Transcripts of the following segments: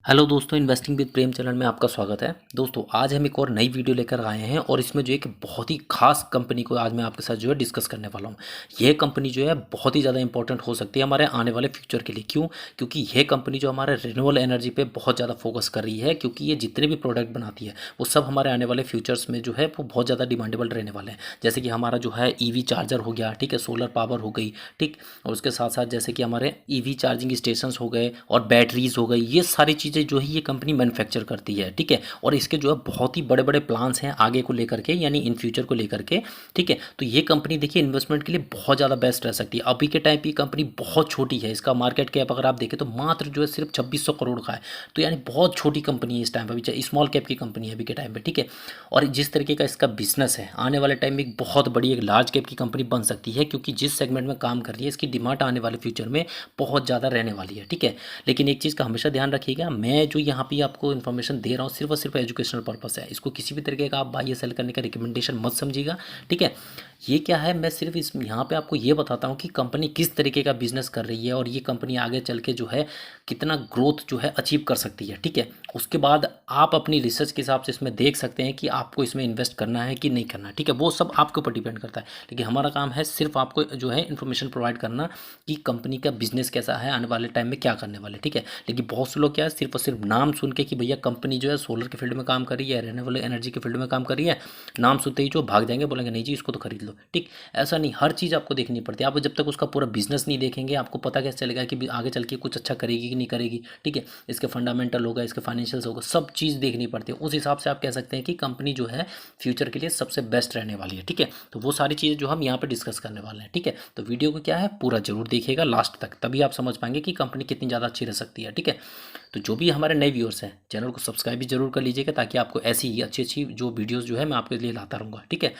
Hello दोस्तों, investing with Prem channel में आपका स्वागत है। दोस्तों, आज हम एक और नई वीडियो लेकर आए हैं और इसमें जो एक बहुत ही खास कंपनी को आज मैं आपके साथ जो है डिस्कस करने वाला हूं। यह कंपनी जो है बहुत ही ज़्यादा इंपॉर्टेंट हो सकती है हमारे आने वाले फ्यूचर के लिए। क्यों? क्योंकि यह कंपनी जो हमारे रिन्यूएबल एनर्जी पे बहुत ज़्यादा फोकस कर रही है, क्योंकि ये जितने भी प्रोडक्ट बनाती है वो सब हमारे आने वाले फ्यूचर्स में जो है वो बहुत ज़्यादा डिमांडेबल रहने वाले हैं। जैसे कि हमारा जो है ईवी चार्जर हो गया, ठीक है, सोलर पावर हो गई, ठीक, और उसके साथ साथ जैसे कि हमारे ईवी चार्जिंग स्टेशंस हो गए और बैटरीज हो गई, ये सारी चीज़ें जो है ये कंपनी मैन्युफैक्चर करती है। ठीक है, और इसके जो है बहुत ही बड़े बड़े प्लान्स हैं आगे को लेकर के, यानी इन फ्यूचर को लेकर के। ठीक है, तो ये कंपनी देखिए इन्वेस्टमेंट के लिए बहुत ज़्यादा बेस्ट रह सकती है। अभी के टाइम पे कंपनी बहुत छोटी है, इसका मार्केट कैप अगर आप देखें तो मात्र जो है सिर्फ 2600 करोड़ का है। तो यानी बहुत छोटी कंपनी है इस टाइम पर, अभी स्मॉल कैप की कंपनी है अभी के टाइम पे। ठीक है, और जिस तरीके का इसका बिजनेस है आने वाले टाइम में एक बहुत बड़ी एक लार्ज कैप की कंपनी बन सकती है, क्योंकि जिस सेगमेंट में काम कर रही है इसकी डिमांड आने वाले फ्यूचर में बहुत ज़्यादा रहने वाली है। ठीक है, लेकिन एक चीज़ का हमेशा ध्यान रखिएगा, मैं जो यहाँ पे आपको इन्फॉर्मेशन दे रहा हूँ सिर्फ और सिर्फ एजुकेशनल पर्पस है। इसको किसी भी तरीके का आप बाय या सेल करने का रिकमेंडेशन मत समझिएगा। ठीक है, ये क्या है, मैं सिर्फ इस यहाँ पे आपको ये बताता हूँ कि कंपनी किस तरीके का बिजनेस कर रही है और ये कंपनी आगे चल के जो है कितना ग्रोथ जो है अचीव कर सकती है। ठीक है, उसके बाद आप अपनी रिसर्च के हिसाब से इसमें देख सकते हैं कि आपको इसमें इन्वेस्ट करना है कि नहीं करना है। ठीक है, वो सब आपके ऊपर डिपेंड करता है, लेकिन हमारा काम है सिर्फ आपको जो है इन्फॉर्मेशन प्रोवाइड करना कि कंपनी का बिजनेस कैसा है, आने वाले टाइम में क्या करने वाले। ठीक है, लेकिन बहुत से लोग क्या है सिर्फ और सिर्फ नाम सुन के कि भैया कंपनी जो है सोलर के फील्ड में काम कर रही है, रिन्यूएबल एनर्जी के फील्ड में काम कर रही है, नाम सुनते ही जो भाग जाएंगे, बोलेंगे नहीं जी इसको तो खरीद लो। ठीक, ऐसा नहीं, हर चीज़ आपको देखनी पड़ती है। आप जब तक उसका पूरा बिजनेस नहीं देखेंगे आपको पता कैसे चलेगा कि आगे चल के कुछ अच्छा करेगी कि नहीं करेगी। ठीक है, इसके फंडामेंटल होगा, इसके फाइनेंशियल्स होगा, सब चीज़ देखनी पड़ती है। उस हिसाब से आप कह सकते हैं कि कंपनी जो है फ्यूचर के लिए सबसे बेस्ट रहने वाली है। ठीक है, तो वो सारी चीज़ें जो हम यहाँ पे डिस्कस करने वाले हैं। ठीक है, तो वीडियो को क्या है पूरा जरूर देखिएगा लास्ट तक, तभी आप समझ पाएंगे कि कंपनी कितनी ज़्यादा अच्छी रह सकती है। ठीक है, तो जो भी हमारे नए व्यूअर्स हैं चैनल को सब्सक्राइब भी जरूर कर लीजिएगा, ताकि आपको ऐसी ही अच्छी अच्छी जो वीडियोस जो है मैं आपके लिए लाता रहूँगा। ठीक है,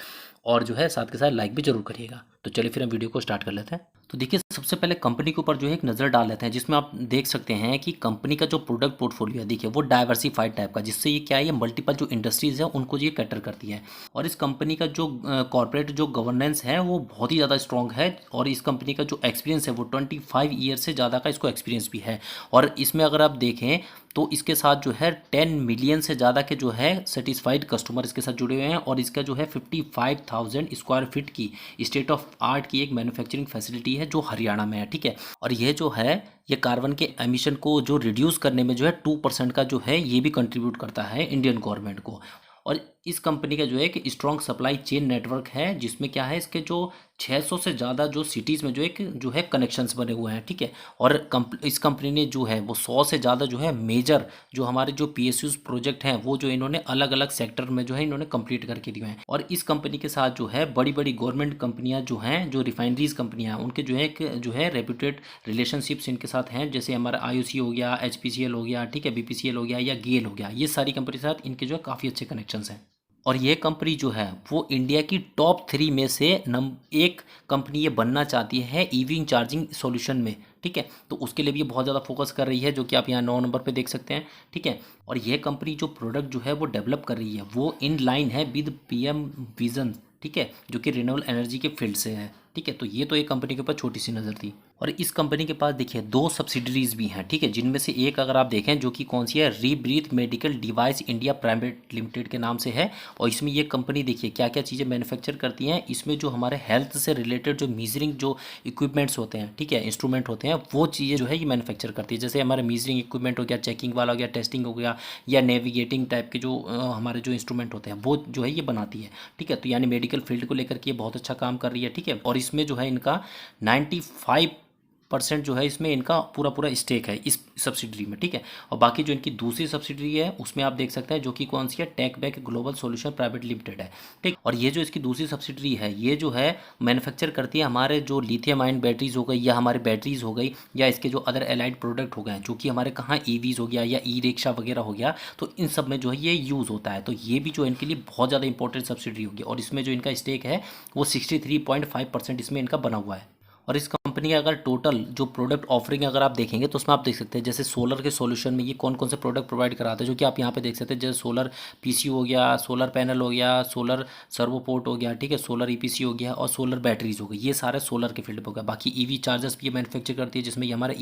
और जो है साथ के साथ लाइक भी जरूर करिएगा। तो चलिए फिर हम वीडियो को स्टार्ट कर लेते हैं। तो देखिए सबसे पहले कंपनी के ऊपर जो है एक नज़र डाल लेते हैं, जिसमें आप देख सकते हैं कि कंपनी का जो प्रोडक्ट पोर्टफोलियो है देखिए वो डाइवर्सिफाइड टाइप का, जिससे ये क्या है, ये मल्टीपल जो इंडस्ट्रीज़ है उनको ये कैटर करती है। और इस कंपनी का जो कॉर्पोरेट जो गवर्नेंस है वो बहुत ही ज़्यादा स्ट्रॉन्ग है, और इस कंपनी का जो एक्सपीरियंस है वो 25 ईयर से ज़्यादा का इसको एक्सपीरियंस भी है। और इसमें अगर आप देखें तो इसके साथ जो है 10 मिलियन से ज़्यादा के जो है सेटिस्फाइड कस्टमर इसके साथ जुड़े हुए हैं, और इसका जो है 55,000 स्क्वायर फीट की स्टेट ऑफ आर्ट की एक मैन्युफैक्चरिंग फैसिलिटी है जो हरियाणा में है। ठीक है, और ये जो है ये कार्बन के एमिशन को जो रिड्यूस करने में जो है 2% का जो है ये भी कंट्रीब्यूट करता है इंडियन गवर्नमेंट को। और इस कंपनी का जो है कि स्ट्रॉन्ग सप्लाई चेन नेटवर्क है, जिसमें क्या है इसके जो 600 से ज़्यादा जो सिटीज़ में जो है कनेक्शंस बने हुए हैं। ठीक है, और इस कंपनी ने जो है वो 100 से ज़्यादा जो है मेजर जो हमारे जो पीएसयूज प्रोजेक्ट हैं वो जो इन्होंने अलग अलग सेक्टर में जो है इन्होंने कंप्लीट करके दिए हैं। और इस कंपनी के साथ जो है बड़ी बड़ी गवर्नमेंट कंपनियां जो हैं, जो रिफाइनरीज कंपनियां हैं, उनके जो है एक जो है रेप्यूटेड रिलेशनशिप्स इनके साथ हैं, जैसे हमारा आईओसी हो गया, एचपीसीएल हो गया, ठीक है, बीपीसीएल हो गया या गेल हो गया, ये सारी कंपनी के साथ इनके जो है काफ़ी अच्छे कनेक्शंस हैं। और ये कंपनी जो है वो इंडिया की टॉप 3 में से एक कंपनी ये बनना चाहती है ईवी चार्जिंग सॉल्यूशन में। ठीक है, तो उसके लिए भी ये बहुत ज़्यादा फोकस कर रही है, जो कि आप यहाँ 9 नंबर पे देख सकते हैं। ठीक है, और ये कंपनी जो प्रोडक्ट जो है वो डेवलप कर रही है वो इन लाइन है विद पीएम विजन। ठीक है, जो कि रिन्यूएबल एनर्जी के फील्ड से है। ठीक है, तो ये तो एक कंपनी के ऊपर छोटी सी नज़र थी। और इस कंपनी के पास देखिए 2 सब्सिडरीज भी हैं। ठीक है, जिनमें से एक अगर आप देखें जो कि कौन सी है, Rebreath medical device India private limited के नाम से है। और इसमें ये कंपनी देखिए क्या क्या चीज़ें मैन्युफैक्चर करती हैं, इसमें जो हमारे हेल्थ से रिलेटेड जो मीजरिंग जो इक्विपमेंट्स होते हैं, ठीक है, इंस्ट्रूमेंट होते हैं, वो चीज़ें जो है ये मैन्युफैक्चर करती है। जैसे हमारे मीजरिंग इक्विपमेंट हो गया, चेकिंग वाला हो गया, टेस्टिंग हो गया, या नेविगेटिंग टाइप के जो हमारे जो इंस्ट्रूमेंट होते हैं वो जो है ये बनाती है। ठीक है, तो यानी मेडिकल फील्ड को लेकर के ये बहुत अच्छा काम कर रही है। ठीक है, और इसमें जो है इनका 95% जो है इसमें इनका पूरा पूरा स्टेक है इस सब्सिडरी में। ठीक है, और बाकी जो इनकी दूसरी सब्सिडरी है उसमें आप देख सकते हैं जो कि कौन सी है, टेकबैक ग्लोबल सॉल्यूशन प्राइवेट लिमिटेड है। ठीक, और ये जो इसकी दूसरी सब्सिडरी है ये जो है मैन्युफैक्चर करती है हमारे जो लिथियम आयन बैटरीज हो गई, या हमारे बैटरीज हो गई, या इसके जो अदर एलाइड प्रोडक्ट हो गए जो कि हमारे कहाँ ईवीज हो गया या ई रिक्शा वगैरह हो गया, तो इन सब में जो है ये यूज़ होता है। तो ये भी जो इनके लिए बहुत ज़्यादा इंपॉर्टेंट सब्सिडरी होगी, और इसमें जो इनका स्टेक है वो 63.5% इसमें इनका बना हुआ है। और इस कंपनी का अगर टोटल जो प्रोडक्ट ऑफरिंग अगर आप देखेंगे तो उसमें आप देख सकते हैं जैसे सोलर के सॉल्यूशन में ये कौन कौन से प्रोडक्ट प्रोवाइड कराते हैं, जो कि आप यहाँ पे देख सकते हैं, जैसे सोलर पीसी हो गया, सोलर पैनल हो गया, सोलर सर्वोपोर्ट हो गया, ठीक है, सोलर ईपीसी हो गया, और सोलर बैटरीज हो गई, ये सारे सोलर के फील्ड पर हो गया। बाकी ईवी चार्जर्स भी ये मैन्युफैक्चर करती है, जिसमें ये हमारा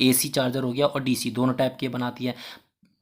एसी चार्जर हो गया और डीसी दोनों टाइप के बनाती है।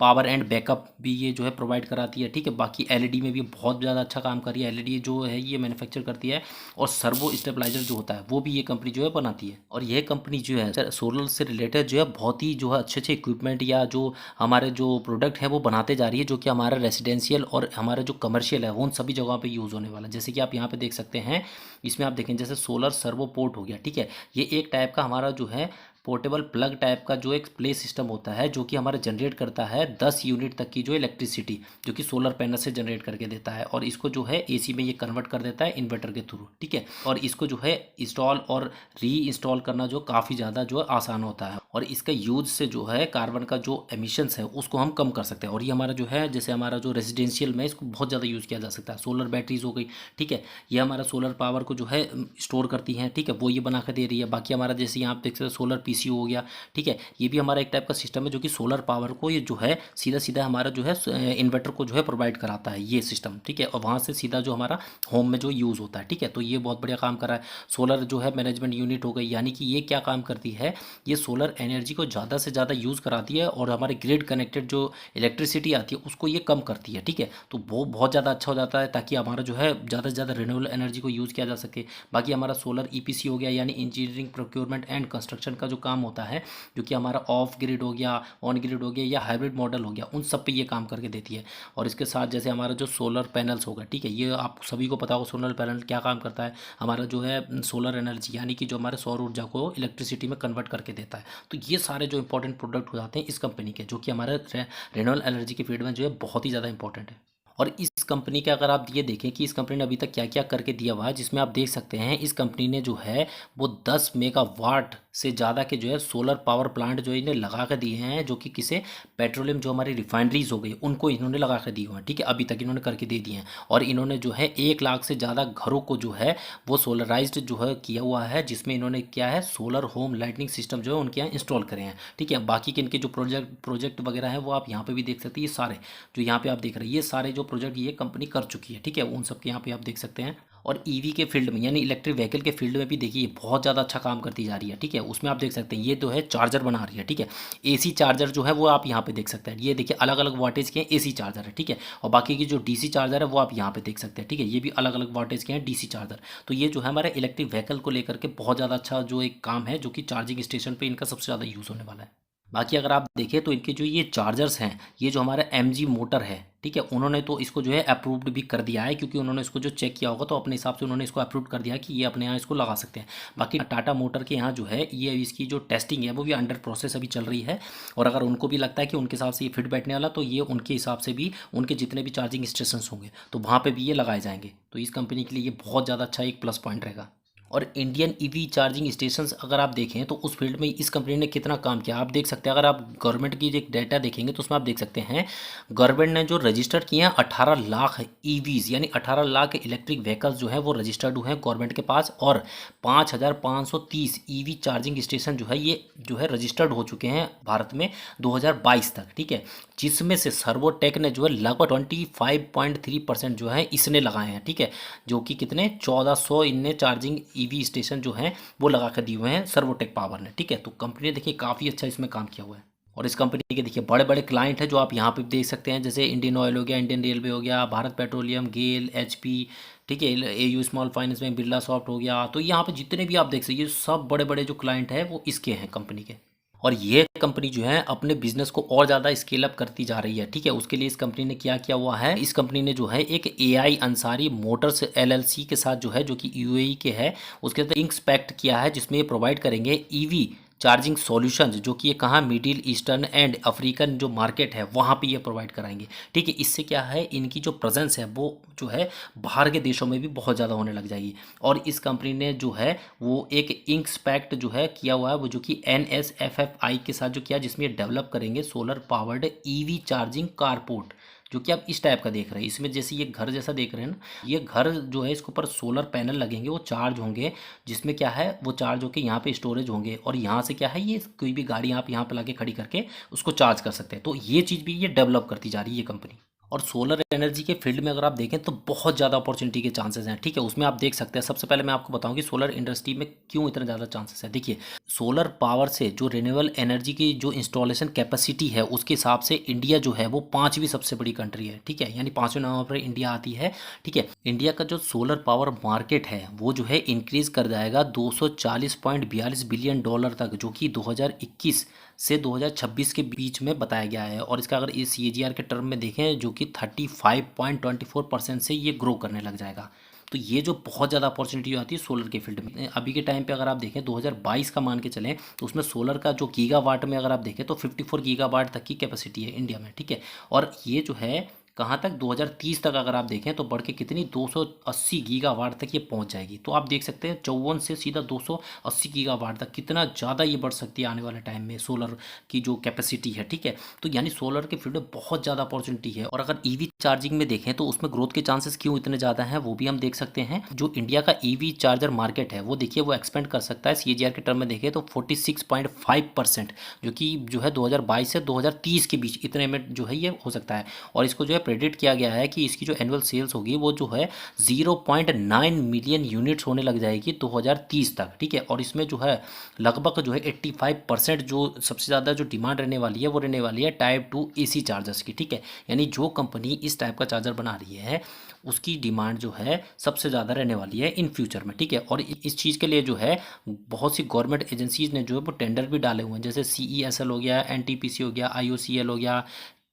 पावर एंड बैकअप भी ये जो है प्रोवाइड कराती है, ठीक है। बाकी एलईडी में भी बहुत ज़्यादा अच्छा काम कर रही है, एलईडी जो है ये मैन्युफैक्चर करती है। और सर्वो स्टेबलाइजर जो होता है वो भी ये कंपनी जो है बनाती है। और ये कंपनी जो है सोलर से रिलेटेड जो है बहुत ही जो है अच्छे अच्छे इक्विपमेंट या जो हमारे जो प्रोडक्ट है वो बनाते जा रही है, जो कि हमारा रेसिडेंशियल और हमारा जो कमर्शियल है उन सभी जगहों पे यूज़ होने वाला है। जैसे कि आप यहाँ पे देख सकते हैं, इसमें आप देखें जैसे सोलर सर्वो पोर्ट हो गया, ठीक है। ये एक टाइप का हमारा जो है पोर्टेबल प्लग टाइप का जो एक प्ले सिस्टम होता है, जो कि हमारा जनरेट करता है 10 यूनिट तक की जो इलेक्ट्रिसिटी, जो कि सोलर पैनल से जनरेट करके देता है। और इसको जो है एसी में ये कन्वर्ट कर देता है इन्वर्टर के थ्रू, ठीक है। और इसको जो है इंस्टॉल और री इंस्टॉल करना जो काफ़ी ज़्यादा जो है आसान होता है। और इसका यूज से जो है कार्बन का जो एमिशंस है उसको हम कम कर सकते हैं। और ये हमारा जो है जैसे हमारा जो रेजिडेंशियल में इसको बहुत ज़्यादा यूज़ किया जा सकता है। सोलर बैटरीज हो गई, ठीक है, ये हमारा सोलर पावर को जो है स्टोर करती हैं, ठीक है, वो ये बना कर दे रही है। बाकी हमारा जैसे यहाँ आप देख सकते हैं सोलर पीसी हो गया, ठीक है, ये भी हमारा एक टाइप का सिस्टम है जो कि सोलर पावर को ये जो है सीधा सीधा हमारा जो है इन्वर्टर को जो है प्रोवाइड कराता है ये सिस्टम, ठीक है। और वहाँ से सीधा जो हमारा होम में जो यूज़ होता है, ठीक है। तो ये बहुत बढ़िया काम कर रहा है। सोलर जो है मैनेजमेंट यूनिट हो गई, यानी कि ये क्या काम करती है, ये सोलर एनर्जी को ज़्यादा से ज़्यादा यूज़ कराती है और हमारे ग्रिड कनेक्टेड जो इलेक्ट्रिसिटी आती है उसको ये कम करती है, ठीक है। तो वो बहुत ज़्यादा अच्छा हो जाता है ताकि हमारा जो है ज़्यादा से ज़्यादा रिन्यूएबल एनर्जी को यूज़ किया जा सके। बाकी हमारा सोलर ईपीसी हो गया, यानी इंजीनियरिंग प्रोक्योरमेंट एंड कंस्ट्रक्शन का जो काम होता है, जो कि हमारा ऑफ ग्रिड हो गया, ऑन ग्रिड हो गया या हाइब्रिड मॉडल हो गया, उन सब पे ये काम करके देती है। और इसके साथ जैसे हमारा जो सोलर पैनल्स होगा, ठीक है, ये आप सभी को पता होगा सोलर पैनल क्या काम करता है। हमारा जो है सोलर एनर्जी यानी कि जो हमारे सौर ऊर्जा को इलेक्ट्रिसिटी में कन्वर्ट करके देता है। तो ये सारे जो इंपॉर्टेंट प्रोडक्ट हो जाते हैं इस कंपनी के, जो कि हमारे रिन्यूएबल एनर्जी के फील्ड में जो है बहुत ही ज़्यादा इंपॉर्टेंट है। और इस कंपनी के अगर आप ये देखें कि इस कंपनी ने अभी तक क्या क्या करके दिया हुआ है, जिसमें आप देख सकते हैं इस कंपनी ने जो है वो 10 मेगावाट से ज़्यादा के जो है सोलर पावर प्लांट जो इन्हें लगा कर दिए हैं, जो कि किसे पेट्रोलियम जो हमारी रिफाइनरीज हो गई उनको इन्होंने लगा कर दिए हुए हैं, ठीक है, अभी तक इन्होंने करके दे दिए हैं। और इन्होंने जो है 1 लाख से ज़्यादा घरों को जो है वो सोलराइज्ड जो है किया हुआ है, जिसमें इन्होंने क्या है सोलर होम लाइटनिंग सिस्टम जो है उनके यहाँ इंस्टॉल करे हैं, ठीक है। बाकी के इनके जो प्रोजेक्ट वगैरह हैं वो आप यहाँ पे भी देख सकते हैं। ये सारे जो यहाँ पे आप देख रहे हैं ये सारे जो प्रोजेक्ट ये कंपनी कर चुकी है, ठीक है, उन सब के यहाँ पे आप देख सकते हैं। और ईवी के फील्ड में यानी इलेक्ट्रिक व्हीकल के फील्ड में भी देखिए बहुत ज़्यादा अच्छा काम करती जा रही है, ठीक है। उसमें आप देख सकते हैं ये जो है चार्जर बना रही है, ठीक है। एसी चार्जर जो है वो आप यहाँ पे देख सकते हैं, ये देखिए अलग अलग वाटेज के एसी चार्जर है, ठीक है। और बाकी की जो डीसी चार्जर है वो आप यहाँ पे देख सकते हैं, ठीक है, ये भी अलग अलग वाटेज के हैं डीसी चार्जर। तो ये जो है हमारे इलेक्ट्रिक व्हीकल को लेकर के बहुत ज़्यादा अच्छा जो एक काम है, जो कि चार्जिंग स्टेशन पर इनका सबसे ज़्यादा यूज़ होने वाला है। बाकी अगर आप देखें तो इनके जो ये चार्जर्स हैं, ये जो हमारा एमजी मोटर है, ठीक है, उन्होंने तो इसको जो है अप्रूव्ड भी कर दिया है, क्योंकि उन्होंने इसको जो चेक किया होगा तो अपने हिसाब से उन्होंने इसको अप्रूव कर दिया कि ये अपने यहाँ इसको लगा सकते हैं। बाकी टाटा मोटर के यहाँ जो है ये इसकी जो टेस्टिंग है वो भी अंडर प्रोसेस अभी चल रही है। और अगर उनको भी लगता है कि उनके हिसाब से ये फिट बैठने वाला, तो ये उनके हिसाब से भी उनके जितने भी चार्जिंग स्टेशन होंगे तो वहाँ पर भी ये लगाए जाएंगे। तो इस कंपनी के लिए ये बहुत ज़्यादा अच्छा एक प्लस पॉइंट रहेगा। और इंडियन ईवी चार्जिंग स्टेशंस अगर आप देखें तो उस फील्ड में इस कंपनी ने कितना काम किया आप देख सकते हैं। अगर आप गवर्नमेंट की एक डाटा देखेंगे तो उसमें आप देख सकते हैं गवर्नमेंट ने जो रजिस्टर किए हैं 18 लाख ईवीज़ यानी 18 लाख इलेक्ट्रिक व्हीकल्स जो है वो रजिस्टर्ड हुए हैं गवर्नमेंट के पास। और 5,530 ईवी चार्जिंग स्टेशन जो है ये जो है रजिस्टर्ड हो चुके हैं भारत में 2022 तक, ठीक है। जिसमें से सर्वोटेक ने जो है लगभग 25.3% जो है इसने लगाए हैं, ठीक है, जो कि कितने 1400 इनने चार्जिंग ईवी स्टेशन जो हैं वो लगा कर दिए हुए हैं सर्वोटेक पावर ने, ठीक है। तो कंपनी ने देखिए काफ़ी अच्छा इसमें काम किया हुआ है। और इस कंपनी के देखिए बड़े बड़े क्लाइंट हैं जो आप यहाँ पे देख सकते हैं, जैसे इंडियन ऑयल हो गया, इंडियन रेलवे हो गया, भारत पेट्रोलियम, गेल, एचपी, ठीक है, AU small finance bank, Birla soft हो गया। तो यहाँ पे जितने भी आप देख सकते हैं ये सब बड़े बड़े जो क्लाइंट हैं वो इसके हैं कंपनी के। और ये कंपनी जो है अपने बिजनेस को और ज़्यादा स्केल अप करती जा रही है, ठीक है। उसके लिए इस कंपनी ने क्या किया हुआ है, इस कंपनी ने जो है एक एआई अंसारी मोटर्स एलएलसी के साथ जो है जो कि यूएई के है उसके साथ इंस्पेक्ट किया है, जिसमें ये प्रोवाइड करेंगे ईवी चार्जिंग सॉल्यूशंस, जो कि ये कहाँ मिडिल ईस्टर्न एंड अफ्रीकन जो मार्केट है वहाँ पे ये प्रोवाइड कराएंगे, ठीक है। इससे क्या है इनकी जो प्रेजेंस है वो जो है बाहर के देशों में भी बहुत ज़्यादा होने लग जाएगी। और इस कंपनी ने जो है वो एक इंस्पेक्ट जो है किया हुआ है वो जो कि NSFFI के साथ जो किया, जिसमें ये डेवलप करेंगे solar powered EV charging corporate, जो कि आप इस टाइप का देख रहे हैं। इसमें जैसे ये घर जैसा देख रहे हैं ना, ये घर जो है इसके ऊपर सोलर पैनल लगेंगे, वो चार्ज होंगे, जिसमें क्या है वो चार्ज होके यहाँ पे स्टोरेज होंगे। और यहाँ से क्या है ये कोई भी गाड़ी आप यहाँ पे लाके खड़ी करके उसको चार्ज कर सकते हैं। तो ये चीज़ भी ये डेवलप करती जा रही है ये कंपनी। और सोलर एनर्जी के फील्ड में अगर आप देखें तो बहुत ज़्यादा अपॉर्चुनिटी के चांसेस हैं, ठीक है। उसमें आप देख सकते हैं, सबसे पहले मैं आपको बताऊं कि सोलर इंडस्ट्री में क्यों इतने ज़्यादा चांसेस हैं। देखिए, सोलर पावर से जो रिन्यूएबल एनर्जी की जो इंस्टॉलेशन कैपेसिटी है उसके हिसाब से इंडिया जो है वो पाँचवीं सबसे बड़ी कंट्री है, ठीक है, यानी पाँचवें नंबर पर इंडिया आती है, ठीक है। इंडिया का जो सोलर पावर मार्केट है वो जो है इंक्रीज कर जाएगा 240.42 बिलियन डॉलर तक, जो कि 2021 से 2026 के बीच में बताया गया है। और इसका अगर इस CAGR के टर्म में देखें जो कि 35.24% से ये ग्रो करने लग जाएगा। तो ये जो बहुत ज़्यादा अपॉर्चुनिटी आती है सोलर के फील्ड में, अभी के टाइम पे अगर आप देखें 2022 का मान के चलें तो उसमें सोलर का जो गीगावाट में अगर आप देखें तो 54 गीगावाट तक की कैपेसिटी है इंडिया में, ठीक है। और ये जो है कहाँ तक 2030 तक अगर आप देखें तो बढ़ के कितनी 280 गीगावाट तक ये पहुंच जाएगी। तो आप देख सकते हैं 54 से सीधा 280 गीगावाट तक कितना ज़्यादा ये बढ़ सकती है आने वाले टाइम में सोलर की जो कैपेसिटी है, ठीक है। तो यानी सोलर के फील्ड में बहुत ज़्यादा अपॉर्चुनिटी है। और अगर ईवी चार्जिंग में देखें तो उसमें ग्रोथ के चांसेस क्यों इतने ज़्यादा हैं वो भी हम देख सकते हैं। जो इंडिया का ईवी चार्जर मार्केट है वो देखिए वो एक्सपेंड कर सकता है, CAGR के टर्म में देखें तो 46.5%, जो कि जो है 2022 से 2030 के बीच इतने में जो है ये हो सकता है। और इसको जो है प्रेडिक्ट किया गया है कि इसकी जो एनुअल सेल्स होगी वो जो है 0.9 मिलियन यूनिट्स होने लग जाएगी 2030 तक, ठीक है। और इसमें जो है लगभग जो है 85% जो सबसे ज़्यादा जो डिमांड रहने वाली है वो रहने वाली है टाइप 2 AC चार्जर्स की, ठीक है। यानी जो कंपनी इस टाइप का चार्जर बना रही है उसकी डिमांड जो है सबसे ज़्यादा रहने वाली है इन फ्यूचर में, ठीक है। और इस चीज़ के लिए जो है बहुत सी गवर्नमेंट एजेंसीज ने जो है वो टेंडर भी डाले हुए हैं, जैसे CESL हो गया, NTPC हो गया, IOCL हो गया,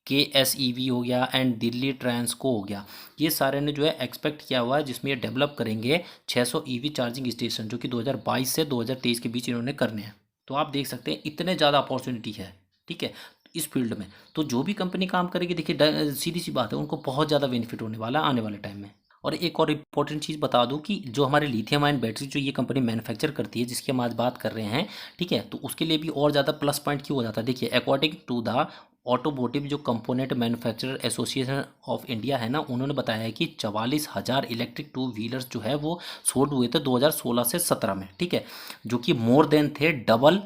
KSEV हो गया एंड दिल्ली ट्रांसको हो गया। ये सारे ने जो है एक्सपेक्ट किया हुआ है जिसमें ये डेवलप करेंगे 600 EV चार्जिंग स्टेशन, जो कि 2022 से 2023 के बीच इन्होंने करने हैं। तो आप देख सकते हैं इतने ज़्यादा अपॉर्चुनिटी है, ठीक है, इस फील्ड में। तो जो भी कंपनी काम करेगी देखिए सीधी सी बात है उनको बहुत ज़्यादा बेनिफिट होने वाला है आने वाले टाइम में। और एक और इम्पोर्टेंट चीज़ बता दूं कि जो हमारे लिथियम आयन बैटरी जो ये कंपनी मैन्युफैक्चर करती है जिसकी हम आज बात कर रहे हैं, ठीक है, तो उसके लिए भी और ज़्यादा प्लस पॉइंट क्यों हो जाता है। देखिए, अकॉर्डिंग टू द ऑटोमोटिव जो component manufacturer association of India है ना, उन्होंने बताया है कि 44,000 इलेक्ट्रिक टू व्हीलर्स जो है वो सोल्ड हुए थे 2016 से 17 में, ठीक है, जो कि मोर देन थे डबल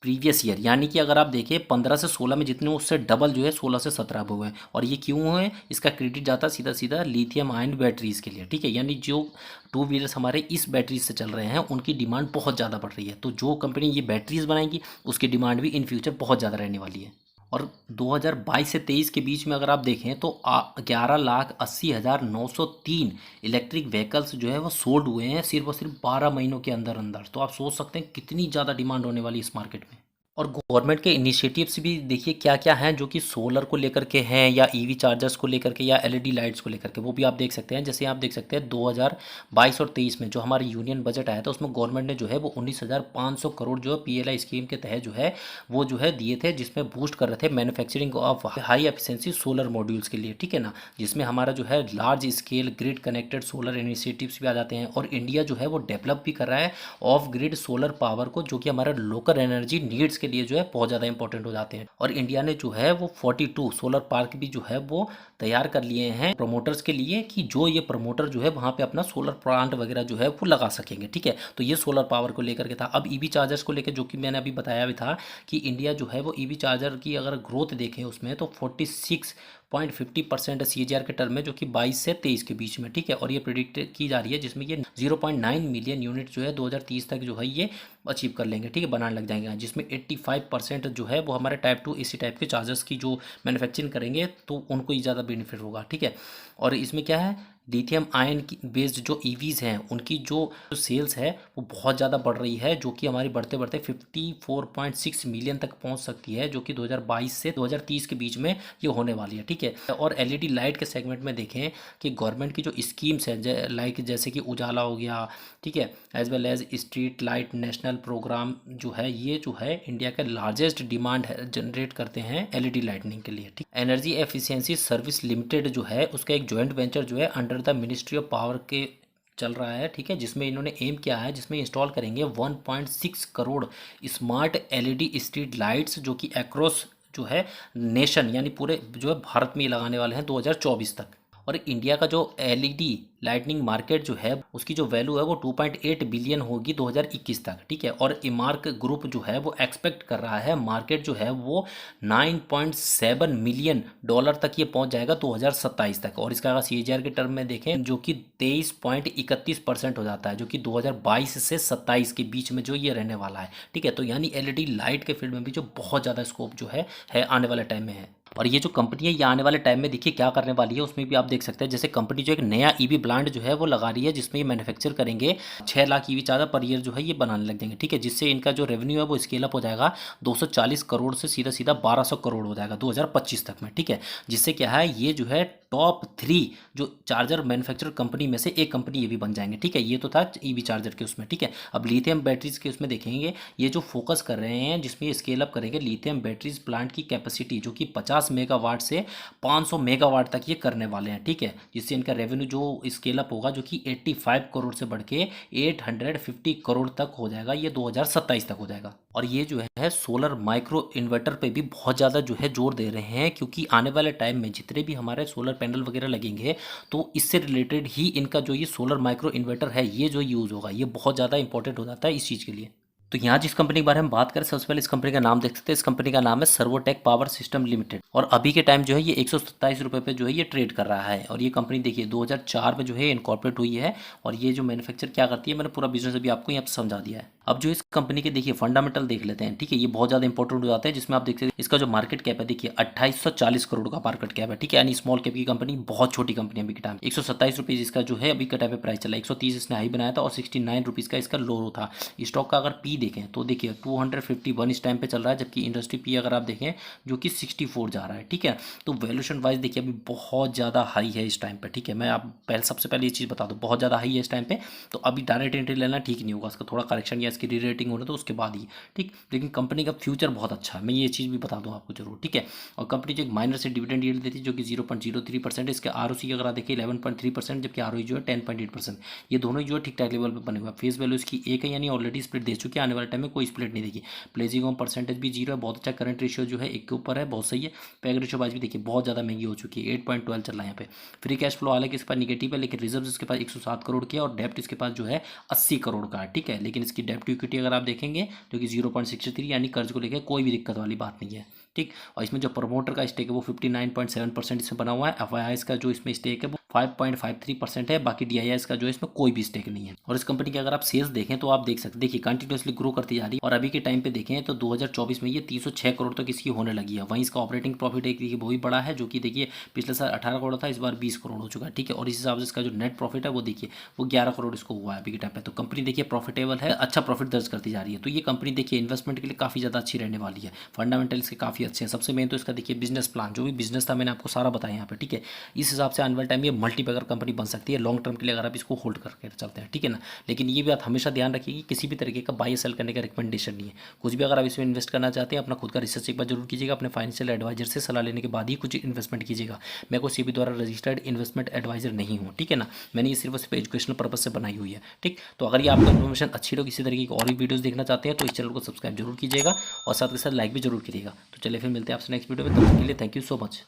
प्रीवियस ईयर। यानी कि अगर आप देखिए 15 से 16 में जितने उससे डबल जो है 16 से 17 अब हुए हैं। और ये क्यों हुए, इसका क्रेडिट जाता है सीधा सीधा लिथियम आयन बैटरीज के लिए, ठीक है। यानी जो टू व्हीलर्स हमारे इस बैटरीज से चल रहे हैं उनकी डिमांड बहुत ज़्यादा बढ़ रही है। तो जो कंपनी ये बैटरीज बनाएगी उसकी डिमांड भी इन फ्यूचर बहुत ज़्यादा रहने वाली है। और 2022 से 23 के बीच में अगर आप देखें तो 11,80,903 इलेक्ट्रिक व्हीकल्स जो है वो सोल्ड हुए हैं सिर्फ और सिर्फ 12 महीनों के अंदर अंदर। तो आप सोच सकते हैं कितनी ज़्यादा डिमांड होने वाली है इस मार्केट में। और गवर्नमेंट के इनिशिएटिव्स भी देखिए क्या क्या हैं जो कि सोलर को लेकर के हैं या ईवी चार्जर्स को लेकर के या एलईडी लाइट्स को लेकर के, वो भी आप देख सकते हैं। जैसे आप देख सकते हैं 2022 और 23 में जो हमारी यूनियन बजट आया था उसमें गवर्नमेंट ने जो है वो 19,500 करोड़ जो PLI स्कीम के तहत जो है वो जो है दिए थे, जिसमें बूस्ट कर रहे थे manufacturing of high efficiency solar modules के लिए, ठीक है ना, जिसमें हमारा जो है large scale grid connected solar initiatives भी आ जाते हैं। और इंडिया जो है वो डेवलप भी कर रहा है ऑफ ग्रिड सोलर पावर को, जो कि हमारा लोकल एनर्जी नीड्स के लिए जो है बहुत ज़्यादा इंपॉर्टेंट हो जाते हैं। और इंडिया ने जो है वो 42 सोलर पार्क भी जो है वो तैयार कर लिए हैं प्रमोटर्स के लिए, कि जो ये प्रमोटर जो है वहाँ पे अपना सोलर प्लांट वगैरह जो है वो लगा सकेंगे, ठीक है। तो ये सोलर पावर को लेकर के था। अब ईवी चार्जर्स को लेकर जो कि मैंने अभी बताया भी था कि इंडिया जो है वो ईवी चार्जर की अगर ग्रोथ देखें उसमें तो 46.50% CAGR के टर्म में, जो कि 22 से 23 के बीच में, ठीक है। और ये प्रिडिक्ट की जा रही है जिसमें ये 0.9 मिलियन यूनिट जो है 2030 तक जो है ये अचीव कर लेंगे, ठीक है, बनाने लग जाएंगे, जिसमें 85% जो है वो हमारे टाइप 2 AC टाइप के चार्जर्स की जो मैन्युफैक्चरिंग करेंगे तो उनको ही ज़्यादा बेनिफिट होगा, ठीक है। और इसमें क्या है, लिथियम आयन की बेस्ड जो EVs हैं उनकी जो सेल्स है वो बहुत ज़्यादा बढ़ रही है, जो कि हमारी बढ़ते बढ़ते 54.6 मिलियन तक पहुंच सकती है, जो कि 2022 से 2030 के बीच में ये होने वाली है, ठीक है। और LED लाइट के सेगमेंट में देखें कि गवर्नमेंट की जो स्कीम्स हैं लाइक जैसे कि उजाला हो गया, ठीक है, as well as street light national programme जो है ये जो है इंडिया का लार्जेस्ट डिमांड जनरेट करते हैं LED लाइटनिंग के लिए, ठीक। एनर्जी एफिशिएंसी सर्विस लिमिटेड जो है उसका एक जॉइंट वेंचर जो है under the ministry of power के चल रहा है, ठीक है, जिसमें इन्होंने एम किया है, जिसमें इंस्टॉल करेंगे 1.6 crore smart LED street lights, जो कि अक्रॉस जो है नेशन यानी पूरे जो है भारत में ये लगाने वाले हैं 2024 तक। और इंडिया का जो एलईडी लाइटनिंग मार्केट जो है उसकी जो वैल्यू है वो 2.8 बिलियन होगी 2021 तक, ठीक है। और इमार्क ग्रुप जो है वो एक्सपेक्ट कर रहा है मार्केट जो है वो 9.7 मिलियन डॉलर तक ये पहुंच जाएगा 2027 तक। और इसका अगर सीएजीआर के टर्म में देखें जो कि 23.31% हो जाता है, जो कि 2022 से 27 के बीच में जो ये रहने वाला है, ठीक है। तो यानी एलईडी लाइट के फील्ड में भी जो बहुत ज़्यादा स्कोप जो है आने वाले टाइम में है। और ये जो कंपनी है ये आने वाले टाइम में देखिए क्या करने वाली है उसमें भी आप देख सकते हैं। जैसे कंपनी जो एक नया ईवी प्लांट जो है वो लगा रही है जिसमें ये मैन्युफैक्चर करेंगे 6 lakh EV charger per year जो है ये बनाने लग जाएंगे, ठीक है। जिससे इनका जो रेवेन्यू है वो स्केल अप हो जाएगा 240 करोड़ से सीधा सीधा 1200 करोड़ हो जाएगा 2025 तक में, ठीक है। जिससे क्या है ये जो है टॉप 3 जो चार्जर मैन्युफैक्चर कंपनी में से एक कंपनी ये भी बन जाएंगे, ठीक है। ये तो था ईवी चार्जर के उसमें, ठीक है। अब लिथियम बैटरीज के उसमें देखेंगे ये जो फोकस कर रहे हैं जिसमें ये स्केल अप करेंगे लिथियम बैटरीज प्लांट की कैपेसिटी जो कि 50 मेगावाट से 500 मेगावाट तक ये करने वाले हैं, ठीक है। जिससे इनका रेवेन्यू जो स्केल अप होगा जो कि 85 करोड़ से बढ़ के 850 करोड़ तक हो जाएगा, ये 2027 तक हो जाएगा। और ये जो है सोलर माइक्रो इन्वर्टर पे भी बहुत ज़्यादा जो है जोर दे रहे हैं, क्योंकि आने वाले टाइम में जितने भी हमारे सोलर पैनल वगैरह लगेंगे तो इससे रिलेटेड ही इनका जो ये सोलर माइक्रो इन्वर्टर है ये जो यूज़ होगा ये बहुत ज़्यादा इंपॉर्टेंट हो जाता है इस चीज़ के लिए। तो यहाँ जिस कंपनी के बारे में बात करें सबसे पहले इस कंपनी का नाम देख सकते हैं। इस कंपनी का नाम है सर्वोटेक पावर सिस्टम लिमिटेड और अभी के टाइम जो है ये 127 रुपये पे जो है ये ट्रेड कर रहा है। और ये कंपनी देखिए 2004 में जो है इनकॉर्पोरेट हुई है। और ये जो मैन्युफैक्चर क्या करती है मैंने पूरा बिजनेस अभी आपको यहाँ पे समझा दिया है। अब जो इस कंपनी के देखिए फंडामेंटल देख लेते हैं, ठीक है। ये बहुत ज़्यादा इंपॉर्टेंट हो जाते हैं जिसमें आप देख सकते हैं इसका जो मार्केट कैप है देखिए 2840 करोड़ का मार्केट कैप है, ठीक है। यानी स्मॉल कैप की कंपनी, बहुत छोटी कंपनी अभी के टाइम 127 रुपीज़ इसका जो है अभी के टाइम पे प्राइस चला है। 130 इसने हाई बनाया था और 69 रुपीज़ का इसका लो था। स्टॉक का अगर पी देखें तो देखिए 251 इस टाइम पे चल रहा है, जबकि इंडस्ट्री पी अगर आप देखें जो कि 64 जा रहा है, ठीक है। तो वैल्यूएशन वाइज देखिए अभी बहुत ज़्यादा हाई है इस टाइम पे, ठीक है। मैं आप पहले सबसे पहले ये चीज़ बता दूँ बहुत ज़्यादा हाई है इस टाइम पे। तो अभी डायरेक्ट एंट्री लेना ठीक नहीं होगा, इसका थोड़ा करेक्शन या इसकी री रेटिंग होना तो उसके बाद ही, ठीक। लेकिन कंपनी का फ्यूचर बहुत अच्छा है, मैं ये चीज़ भी बता दूँ आपको जरूर, ठीक है। और कंपनी जो एक माइनर से डिविडेंड यील्ड देती है जो कि 0.03%, इसके आरओसी अगर आप देखिए 11.3%, जबकि आरओई जो है 10.8%। ये दोनों जो है ठीक ठाक लेवल पर बने हुए हैं। फेस वैल्यू इसकी एक है यानी ऑलरेडी स्प्लिट दे चुकी है, आने वाले टाइम में कोई स्प्लिट नहीं देगी। प्लेजिंग परसेंटेज भी 0 है, बहुत अच्छा। करंट रेशियो जो है 1 के ऊपर है, बहुत सही है। पैग रेशियो वाइज भी देखिए बहुत ज़्यादा महंगी हो चुकी है, 8.12 चल रहा है यहाँ पे। फ्री कैश फ्लो हालांकि इसके पास निगेटिव है, लेकिन रिजर्व इसके पास 107 करोड़ की है और डेप्ट इसके पास जो है 80 करोड़ का है, ठीक है। लेकिन इसकी डेप्ट इक्विटी अगर आप देखेंगे जो कि 0.63 यानी कर्ज को लेकर कोई भी दिक्कत वाली बात नहीं है, ठीक। और इसमें जो प्रमोटर का स्टेक है वो 59.7% इसमें बना हुआ है। एफआईआई का जो इसमें स्टेक है वो 5.53% है। बाकी डीआईआईएस का जो है इसमें कोई भी स्टेक नहीं है। और इस कंपनी के अगर आप सेल्स देखें तो आप देख सकते हैं देखिए कंटिन्यूसली ग्रो करती जा रही है। और अभी के टाइम पे देखें तो 2024 में ये 306 करोड़ तक इसकी होने लगी है। वहीं इसका ऑपरेटिंग प्रॉफिट एक देखिए वो भी बड़ा है, जो कि देखिए पिछले साल 18 करोड़ था, इस बार 20 करोड़ हो चुका है, ठीक है। और इस हिसाब से इसका जो नेट प्रॉफिट है वो देखिए वो 11 करोड़ इसको हुआ है अभी के टाइम पे। तो कंपनी देखिए प्रॉफिटेबल है, अच्छा प्रॉफिट दर्ज करती जा रही है। तो ये कंपनी देखिए इन्वेस्टमेंट के लिए काफ़ी ज़्यादा अच्छी रहने वाली है। फंडामेंटल इसके काफ़ी अच्छे हैं। सबसे मेन तो इसका देखिए बिजनेस प्लान, जो भी बिजनेस था मैंने आपको सारा बताया यहाँ पे, ठीक है। इस हिसाब से आने वाले टाइम ये मल्टीबैगर कंपनी बन सकती है लॉन्ग टर्म के लिए अगर आप इसको होल्ड करके चलते हैं, ठीक है ना। लेकिन ये बात हमेशा ध्यान रखिए कि किसी भी तरीके का बाय सेल करने का रिकमेंडेशन नहीं है। कुछ भी अगर आप इसमें इन्वेस्ट करना चाहते हैं अपना खुद का रिसर्च एक बार जरूर कीजिएगा, अपने फाइनेंशियल एडवाइजर से सलाह लेने के बाद ही कुछ इन्वेस्टमेंट कीजिएगा। मैं कोई सेबी द्वारा रजिस्टर्ड इन्वेस्टमेंट एडवाइजर नहीं हूँ, ठीक है ना। मैंने ये सिर्फ एजुकेशनल पर्पज से बनाई हुई है, ठीक। तो अगर ये आपको इन्फॉर्मेशन अच्छी लगी, किसी तरीके की और भी वीडियोस देखना चाहते हैं तो इस चैनल को सब्सक्राइब जरूर कीजिएगा और साथ के साथ लाइक भी जरूर करिएगा। तो चलिए फिर मिलते हैं आपसे नेक्स्ट वीडियो में, तब तक के लिए थैंक यू सो मच।